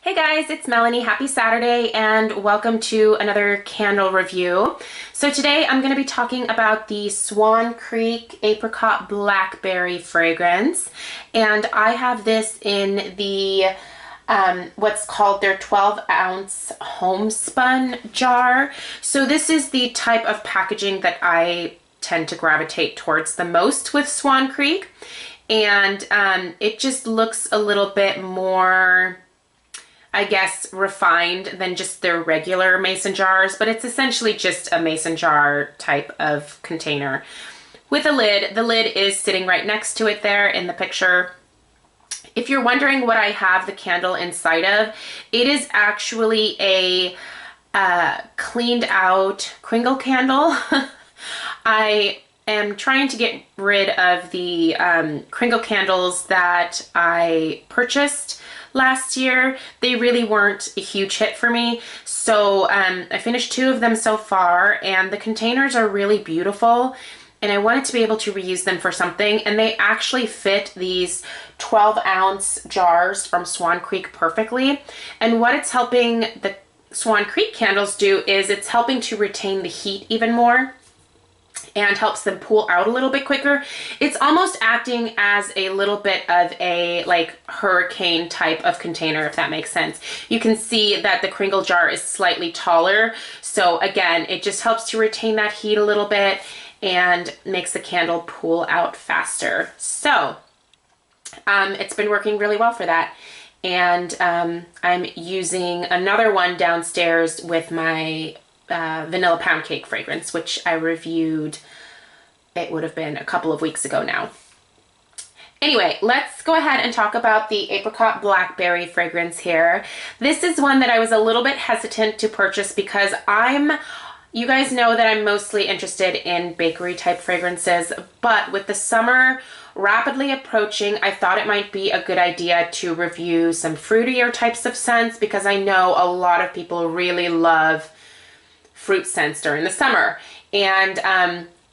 Hey guys, it's Melanie. Happy Saturday and welcome to another candle review. So today I'm going to be talking about the Swan Creek Apricot Blackberry fragrance, and I have this in the what's called their 12-ounce homespun jar. So this is the type of packaging that I tend to gravitate towards the most with Swan Creek, and it just looks a little bit more, I guess, refined than just their regular mason jars, but it's essentially just a mason jar type of container with a lid. The lid is sitting right next to it there in the picture. If you're wondering what I have the candle inside of, it is actually a cleaned out Kringle candle. I am trying to get rid of the Kringle candles that I purchased last year. They really weren't a huge hit for me. So I finished 2 of them so far, and the containers are really beautiful. And I wanted to be able to reuse them for something. And they actually fit these 12-ounce jars from Swan Creek perfectly. And what it's helping the Swan Creek candles do is it's helping to retain the heat even more and helps them pool out a little bit quicker. It's almost acting as a little bit of a like hurricane type of container, if that makes sense. You can see that the Kringle jar is slightly taller. So again, it just helps to retain that heat a little bit and makes the candle pool out faster. So it's been working really well for that. And I'm using another one downstairs with my vanilla pound cake fragrance, which I reviewed, it would have been a couple of weeks ago now. Anyway, let's go ahead and talk about the Apricot Blackberry fragrance here. This is one that I was a little bit hesitant to purchase because you guys know that I'm mostly interested in bakery type fragrances, but with the summer rapidly approaching, I thought it might be a good idea to review some fruitier types of scents because I know a lot of people really love fruit scents during the summer. And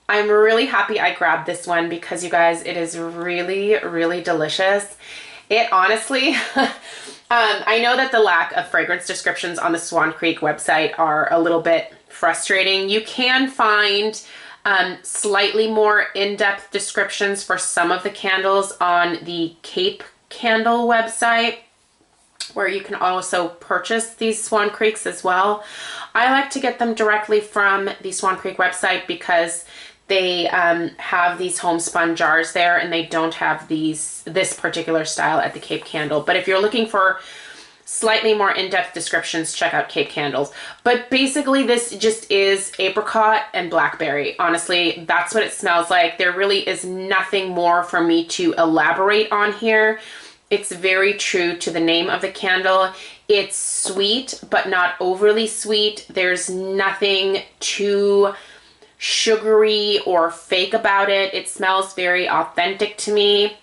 I'm really happy I grabbed this one because, you guys, it is really, really delicious. It honestly, I know that the lack of fragrance descriptions on the Swan Creek website are a little bit frustrating. You can find slightly more in-depth descriptions for some of the candles on the Cape Candle website, where you can also purchase these Swan Creeks as well. I like to get them directly from the Swan Creek website because they have these homespun jars there, and they don't have this particular style at the Cape Candle. But if you're looking for slightly more in-depth descriptions, check out Cape Candles. But basically this just is apricot and blackberry. Honestly, that's what it smells like. There really is nothing more for me to elaborate on here. It's very true to the name of the candle. It's sweet, but not overly sweet. There's nothing too sugary or fake about it. It smells very authentic to me.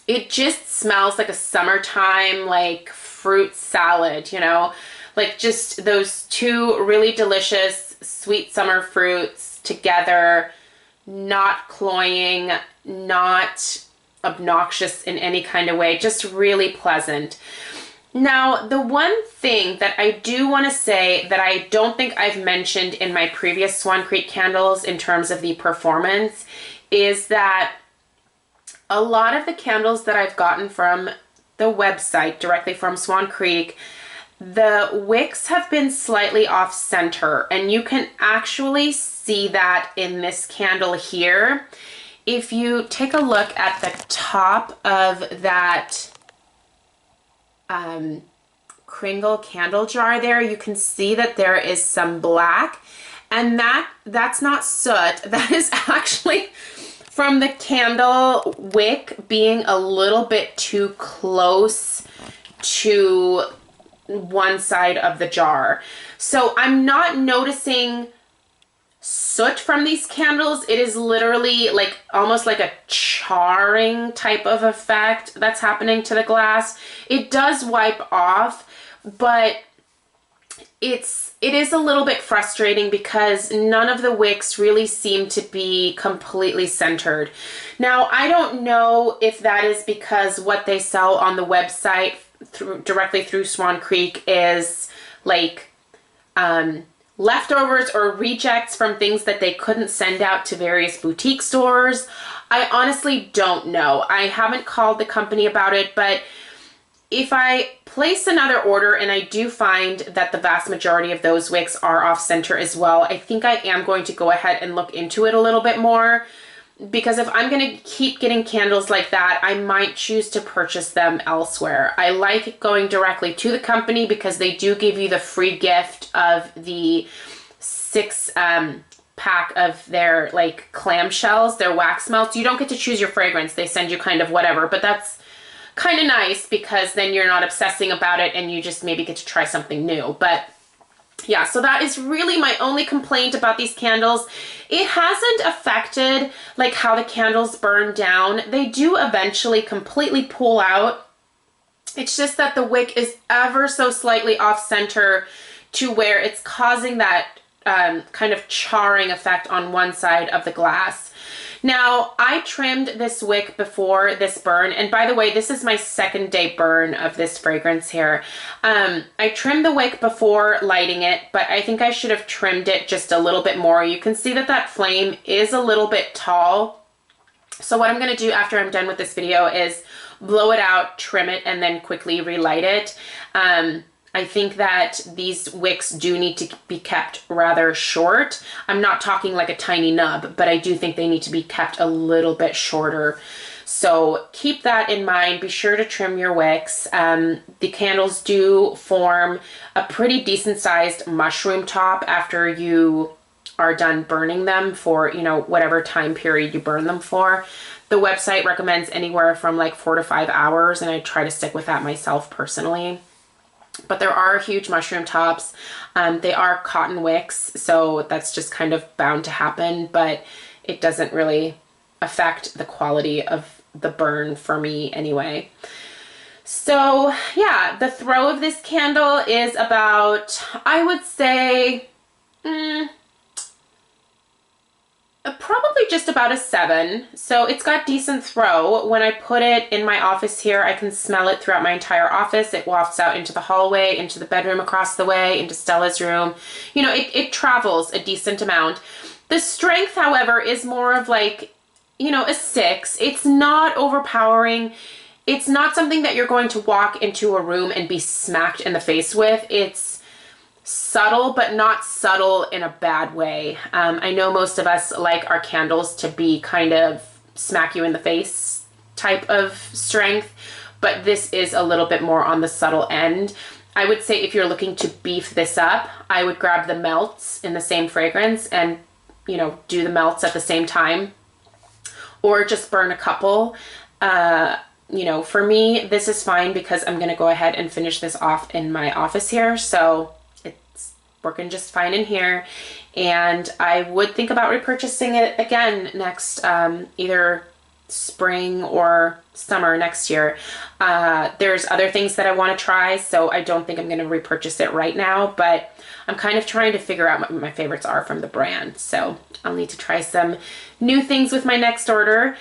It just smells like a summertime, like fruit salad, you know, like just those 2 really delicious sweet summer fruits together, not cloying, not obnoxious in any kind of way, just really pleasant. Now, the one thing that I do want to say that I don't think I've mentioned in my previous Swan Creek candles in terms of the performance is that a lot of the candles that I've gotten from the website directly from Swan Creek, the wicks have been slightly off center, and you can actually see that in this candle here. If you take a look at the top of that Kringle candle jar there, you can see that there is some black, and that's not soot. That is actually from the candle wick being a little bit too close to one side of the jar. So I'm not noticing soot from these candles. It is literally like almost like a charring type of effect that's happening to the glass. It does wipe off, but it is a little bit frustrating because none of the wicks really seem to be completely centered. Now, I don't know if that is because what they sell on the website directly through Swan Creek is like leftovers or rejects from things that they couldn't send out to various boutique stores. I honestly don't know. I haven't called the company about it, but if I place another order and I do find that the vast majority of those wicks are off center as well, I think I am going to go ahead and look into it a little bit more, because if I'm going to keep getting candles like that, I might choose to purchase them elsewhere. I like going directly to the company because they do give you the free gift of the 6 pack of their like clamshells, their wax melts. You don't get to choose your fragrance. They send you kind of whatever, but that's kind of nice because then you're not obsessing about it and you just maybe get to try something new. But yeah, so that is really my only complaint about these candles. It hasn't affected like how the candles burn down. They do eventually completely pull out. It's just that the wick is ever so slightly off center to where it's causing that kind of charring effect on one side of the glass. Now, I trimmed this wick before this burn, and by the way, this is my second day burn of this fragrance here. I trimmed the wick before lighting it, but I think I should have trimmed it just a little bit more. You can see that that flame is a little bit tall. So what I'm going to do after I'm done with this video is blow it out, trim it, and then quickly relight it. I think that these wicks do need to be kept rather short. I'm not talking like a tiny nub, but I do think they need to be kept a little bit shorter. So keep that in mind. Be sure to trim your wicks. The candles do form a pretty decent sized mushroom top after you are done burning them for, you know, whatever time period you burn them for. The website recommends anywhere from like 4 to 5 hours, and I try to stick with that myself personally. But there are huge mushroom tops. They are cotton wicks, so that's just kind of bound to happen, but it doesn't really affect the quality of the burn for me anyway. So yeah, the throw of this candle is about, I would say, probably just about a 7. So it's got decent throw. When I put it in my office here, I can smell it throughout my entire office. It wafts out into the hallway, into the bedroom across the way, into Stella's room. You know, it travels a decent amount. The strength, however, is more of like, you know, a 6. It's not overpowering. It's not something that you're going to walk into a room and be smacked in the face with. It's subtle, but not subtle in a bad way. I know most of us like our candles to be kind of smack you in the face type of strength, but this is a little bit more on the subtle end. I would say if you're looking to beef this up, I would grab the melts in the same fragrance and, you know, do the melts at the same time, or just burn a couple. You know, for me, this is fine because I'm going to go ahead and finish this off in my office here. So working just fine in here, and I would think about repurchasing it again next either spring or summer next year. There's other things that I want to try, so I don't think I'm going to repurchase it right now, but I'm kind of trying to figure out what my favorites are from the brand, so I'll need to try some new things with my next order.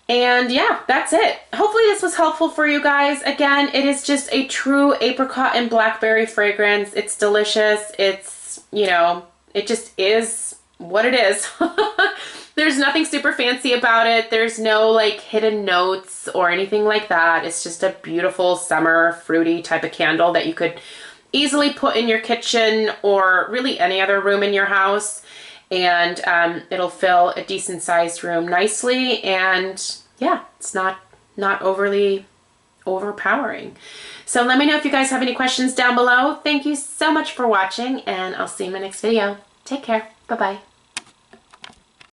And yeah, that's it. Hopefully this was helpful for you guys. Again, it is just a true apricot and blackberry fragrance. It's delicious. It's, you know, it just is what it is. There's nothing super fancy about it. There's no like hidden notes or anything like that. It's just a beautiful summer fruity type of candle that you could easily put in your kitchen or really any other room in your house. And it'll fill a decent sized room nicely, and yeah, it's not overly overpowering. So let me know if you guys have any questions down below. Thank you so much for watching, and I'll see you in my next video. Take care. Bye-bye.